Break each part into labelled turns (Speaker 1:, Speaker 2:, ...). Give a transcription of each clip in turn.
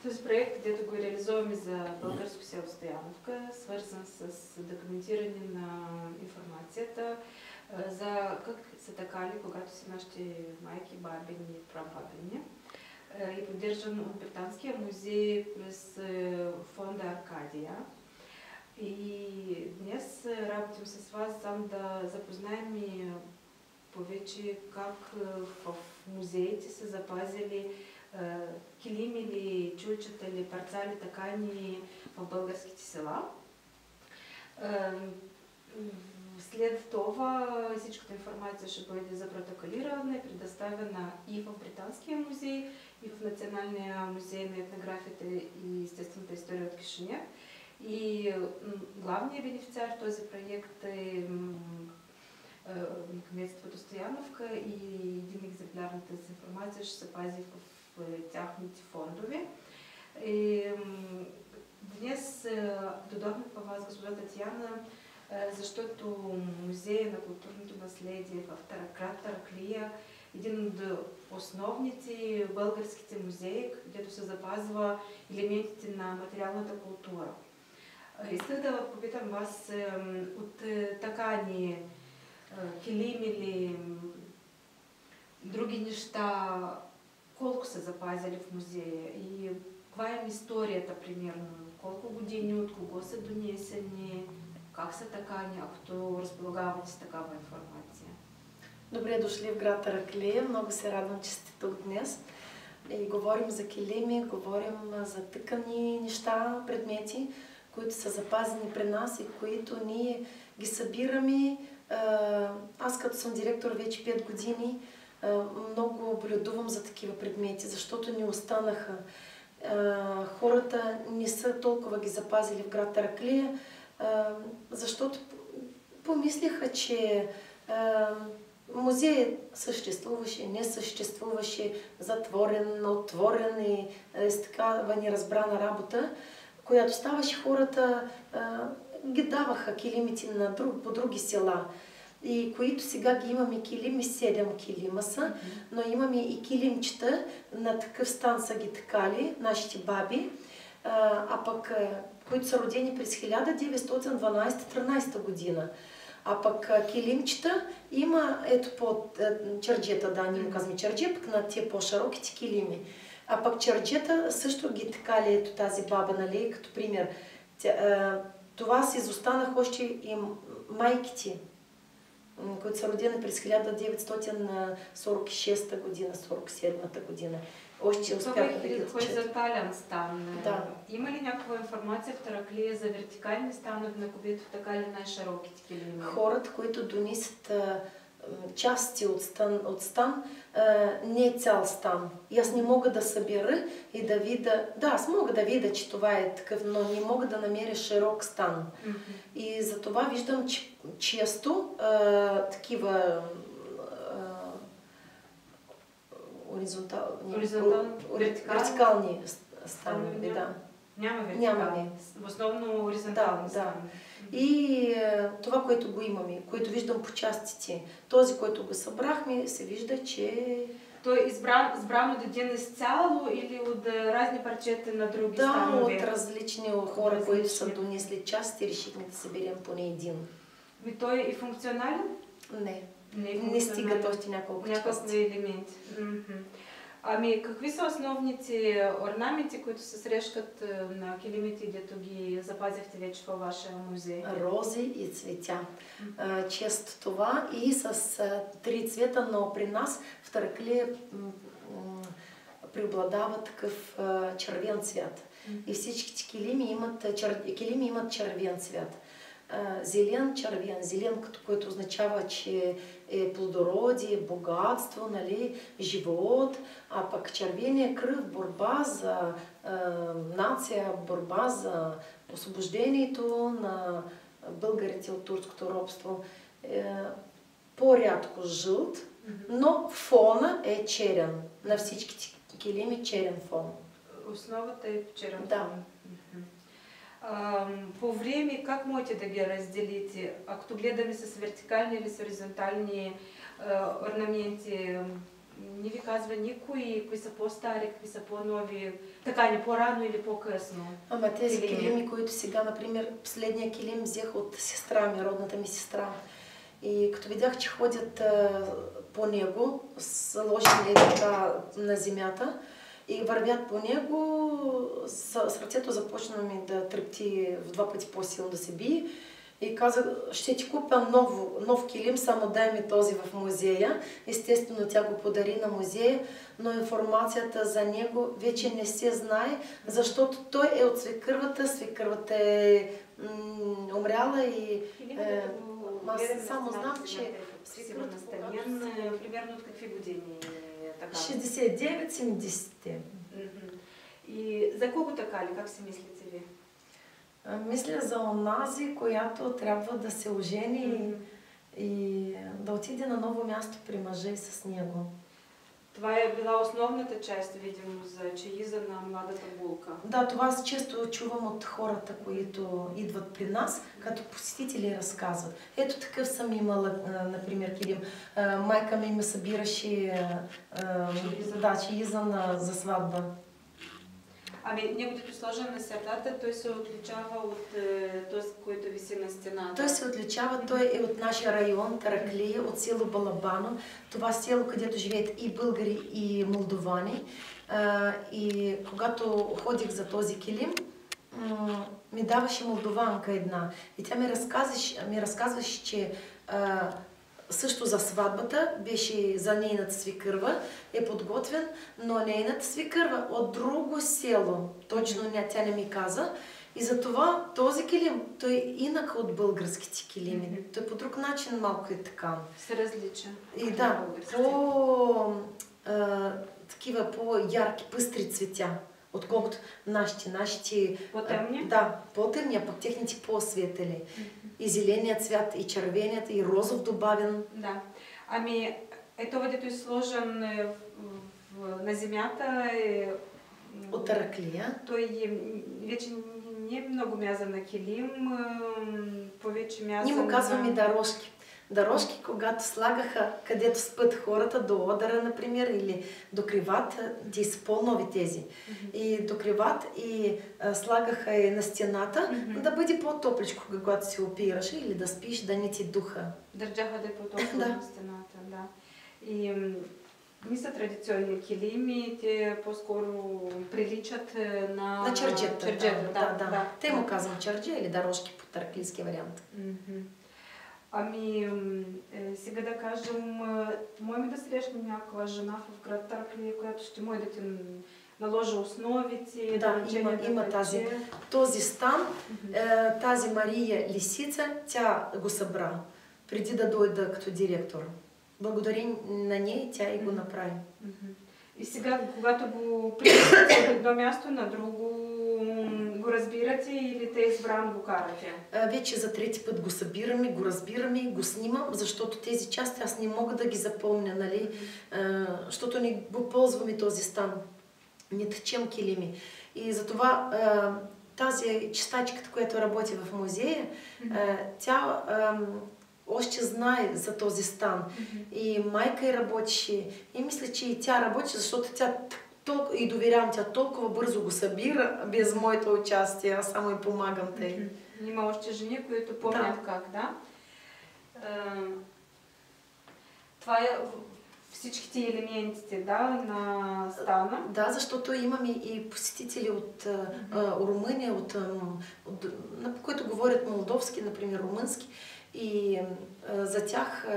Speaker 1: Този проект, където го реализуваме за българско село Стояновка, свързан с документиране на информацията за как са такали, когато са нашите майки, бабини и прабабини. И поддържан от Британския музей през фонда Аркадия. И днес работим с вас, сам да запознаем и повече как в музеите са запазили килими или чулчета или парцали такани в българските села. След това всичката информация ще бъде запротоколирана и предоставена и в Британския музей, и в Националния музей на етнографията и естествената история от Кишинев. И главният бенефициар в този проект е кметството Стояновка и един екземпляр на тази информация ще се пази в тяхните фондове. Днес дойдохме по вас, госпожа Татьяна, защото Музея на културното наследие в град Тараклия, един от основните българските музеи, където се запазва елементите на материалната култура. Исках да попитам вас от такани килими или други неща, колко са запазили в музея и каква е историята примерно, колко години, от кого са донесени, как са такани, ако разполагавате с такава информация.
Speaker 2: Добре дошли в град Тараклия. Много се радвам, че сте тук днес. И говорим за килими, говорим за тъкани неща, предмети, които са запазени при нас и които ние ги събираме. Аз като съм директор вече 5 години, много боледувам за такива предмети, защото ни останаха. Хората не са толкова ги запазили в град Тараклия, защото помислиха, че музей съществуваше, не съществуваше, затворен, отворен и с такава неразбрана работа, която ставаше, хората ги даваха килимите по други села. И които сега ги имаме килими, 7 килима са, но имаме и килимчета, на такъв стан са ги такали, нашите баби, а пък които са родени през 1912-13 година. А пък килимчета има, ето по черджета, да, ние му казваме черджи, пък на тия по-широките килими. А пък черджета също ги такали, ето тази баба, нали, като пример. Това се изостанах още и майките, които са родени през 1946 година, 47 година. Още успяха да ги
Speaker 1: тъчат. За тален стан.
Speaker 2: Да.
Speaker 1: Има ли някаква информация в Тараклия за вертикални станове, на които така ли най-широките килими?
Speaker 2: Хората, които донесат части от стан, не е цял стан. И аз не мога да събера и да видя... Да, аз мога да видя, че това е такъв, но не мога да намеря широк стан. И затова виждам, че често такива вертикални станове, да.
Speaker 1: Няма вертикални. В основно хоризонтални станове.
Speaker 2: И това, което го имаме, което виждам по частите, този, който го събрахме, се вижда, че...
Speaker 1: Той е избран от един изцяло или от разни парчета на други станове?
Speaker 2: Да, от различни хора, които са донесли части, решихме да съберем поне един.
Speaker 1: Той е функционален?
Speaker 2: Не стигат още няколко части.
Speaker 1: Елементи. Ами, какви са основните орнаменти, които се срещат на килимите, дето ги запазихте вече във вашия музей?
Speaker 2: Рози и цветя. Често това и с 3 цвета, но при нас в Тараклия преобладава такъв червен цвят. И всичките килими имат червен цвят. Зелен, червен. Зелен, който означава, че е плодородие, богатство, нали, живот, а пък червения кръв, борба за нация, борба за освобождението на българите от турското робство. По-рядко жълт, но фона е черен. На всичките килими черен фон.
Speaker 1: Основата е черен фон.
Speaker 2: Да.
Speaker 1: По време, как можете да ги разделите? Ако гледаме с вертикални или с хоризонтални орнаменти, не ви казва никой, кои са по-стари, какви са по-нови, така ли, по-рано или по-късно?
Speaker 2: Ама тези килими, които сега, например, последния килим взех от сестра ми, родната ми сестра. И като видях, че ходят по него, заложени така на земята и вървят по него, сърцето започна ми да трепти в 2 пъти по-силно, да се бие. И казах, ще ти купя нов килим, само дай ми този в музея. Естествено, тя го подари на музея, но информацията за него вече не се знае, защото той е от свекървата. Свекървата е умряла и аз само знам, че
Speaker 1: свекървата примерно от какви години?
Speaker 2: 69-70-те.
Speaker 1: И за кого така ли? Как си мислите ви?
Speaker 2: Мисля за онази, която трябва да се ожени и да отиде на ново място при мъжа и с него.
Speaker 1: Това е била основната част, видимо, за чаиза на младата булка.
Speaker 2: Да, това аз често чувам от хората, които идват при нас, като посетители разказват. Ето такъв съм имала, например, килим. Майка ми събираше чаиза за сватба.
Speaker 1: Ами, неговото сложен на сърдата, той се отличава от този, който виси на стената.
Speaker 2: Той се отличава, той е от нашия район, Тараклия, от село Балабано. Това село, където живеят и българи, и молдовани. И когато ходих за този килим, ми даваше молдованка една. И тя ми разказваше, че също за сватбата беше за нейната свекърва, е подготвен, но нейната свекърва от друго село, точно тя не ми каза. И затова този килим, той е инак от българските килими. Той по друг начин малко е така.
Speaker 1: Се различа.
Speaker 2: И да, такива по-ярки, пъстри цветя, отколкото нашите...
Speaker 1: По-темни?
Speaker 2: Да, по-темни, а пък техните по-светели. И зеленият цвят, и червеният, и розов добавен.
Speaker 1: Да. Ами, ето дето е сложен на земята
Speaker 2: от Тараклия.
Speaker 1: Той вече не е много мязан на килим, повече мязан.
Speaker 2: Ние му казваме дорожки. Дорожки, когато слагаха където спът хората, до одъра, например, или до криват, те са по-нови тези. И до криват и слагаха и на стената, да бъде по-топличко, когато се опираше или да спиш, да не ти духа.
Speaker 1: Държаха да е по-топло на стената, да. И не са традиционни килими, те по-скоро приличат на
Speaker 2: черджета.
Speaker 1: Да.
Speaker 2: Те му казвам черджи или дорожки по тараклийски вариант.
Speaker 1: Ами, сега да кажем, можем да срещнем някаква жена в град Тараклия, която ще може да ти наложи основите.
Speaker 2: Да, има този стан, тази Мария Лисица, тя го събра преди да дойда като директор. Благодарим на нея, тя и го направи.
Speaker 1: И сега, когато го прибирате от едно място на друго, го разбирате или те избрано го карате?
Speaker 2: Вече за 3-ти път го събираме, го разбираме, го снимам, защото тези части аз не мога да ги запомня, нали? Защото не го ползваме този стан. Не тъчем килими. И затова тази чистачката, която работи в музея, тя още знае за този стан. И майка й работеше. И мисля, че и тя работи, защото тя и доверявам, тя толкова бързо го събира, без моето участие, аз само и помагам тъй.
Speaker 1: Има още жени, които помнят как, да? Това е всичките елементите, да, на стана.
Speaker 2: Да, защото имаме и посетители от Румъния, на които говорят молдовски, например, румънски. И за тях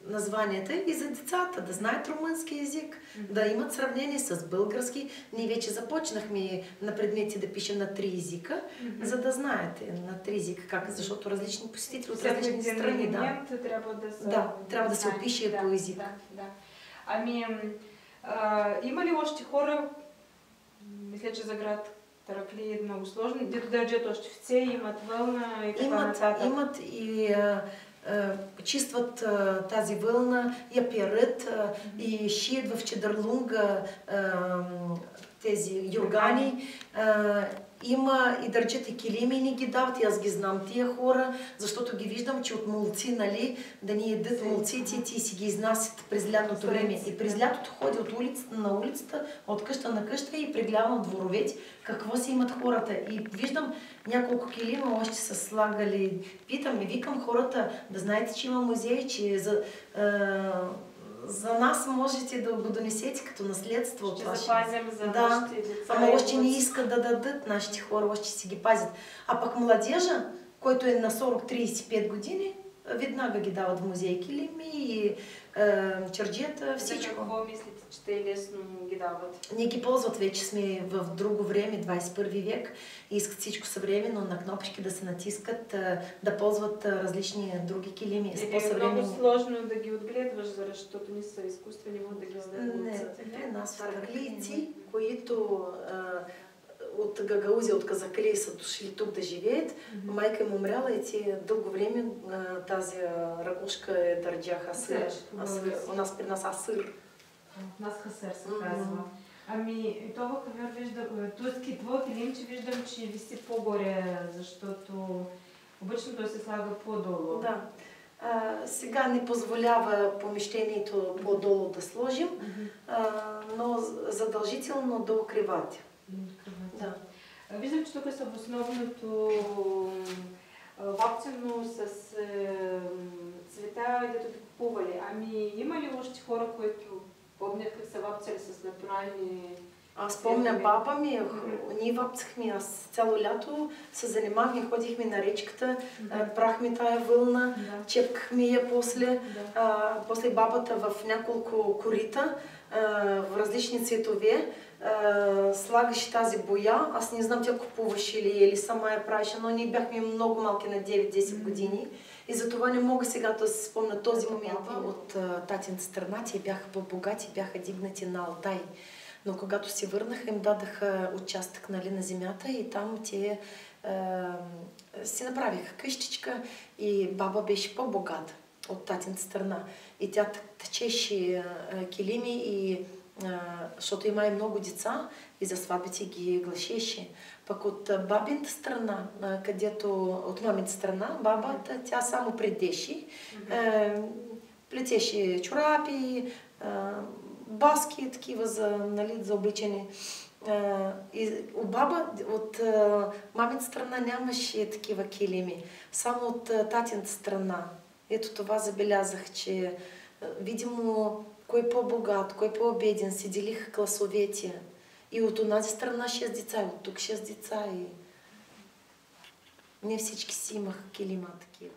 Speaker 2: названията и за децата, да знаят румънски език, да имат сравнение с български. Ние вече започнахме на предмети да пишем на 3 езика, за да знаете на 3 езика как, защото различни посетители от различни страни. Трябва да се опише по език.
Speaker 1: Да. Ами, има ли още хора, мисля, че за град Тараклия е много сложно, дето държат още овце, имат вълна и така нататък?
Speaker 2: Имат и чистват тази вълна, я перат и шият в чедърлунга тези юргани. Има и държат и килими и ни ги дават, и аз ги знам тия хора, защото ги виждам, че от молци, нали, да ни едат молците, ти си ги изнасят през лятното време. И през лятото ходи от улицата на улицата, от къща на къща и прегледам дворовете, какво си имат хората. И виждам няколко килима още са слагали. Питам и викам хората, да знаете, че има музей, че за нас можете да го донесете като наследство.
Speaker 1: Ще запазим за нашите деца.
Speaker 2: Ама още не искат да дадат, нашите хора още си ги пазят. А пък младежа, който е на 40-35 години, веднага ги дават в музей килими и черджията, всичко.
Speaker 1: За какво мислите, че те лесно ги дават?
Speaker 2: Ние ги ползват, вече сме в друго време, 21 век, и искат всичко съвременно на кнопки да се натискат, да ползват различни други килими.
Speaker 1: Е много сложно да ги отгледваш, защото не са изкуствени, могат да ги зададат.
Speaker 2: Не, при нас тараклийци, които от Гагаузия, от Казакалия са дошли тук да живеят. Майка им умряла и те дълго време тази ракушка държаха асир. У нас при нас асир.
Speaker 1: У нас хасер се казва. Ами, това кавер виждам, турски твой килимче виждам, че виси по-горе, защото обично той се слага по-долу.
Speaker 2: Да. Сега не позволява помещението по-долу да сложим, но задължително до кривати.
Speaker 1: Да. Виждам, че тук са в основното вапцено с цвета, дето да купували. Ами има ли още хора, които помнят как са вапцали с натурални...
Speaker 2: Аз помня баба ми, ние вапцахме, аз цяло лято се занимахме, ходихме на речката, прахме тая вълна, чепкахме я после. После бабата в няколко корита, в различни цветове, слагаше тази боя. Аз не знам тя купуваше или сама я правеше, но ние бяхме много малки, на 9-10 години. И затова не мога сега да се спомня този момент. От татината страна, те бяха по-богати, бяха дигнати на Алтай. Но когато се върнаха, им дадаха участък, нали, на земята и там те си направиха къщичка и баба беше по-богата от татината страна. И тя тъчеше килими, и, защото има и много деца и за сватбите ги глашеше. Пък от бабината страна, където от мамината страна, бабата, тя само предеше, плетеше чорапи, баски, такива за, нали, за обличане. И у баба от мамината страна нямаше такива килими, само от татината страна. Ето това забелязах, че видимо кой е по-богат, кой е по-беден, се делиха класовете. И от онази страна 6 деца, и от тук 6 деца. И не всички си имаха килима такива.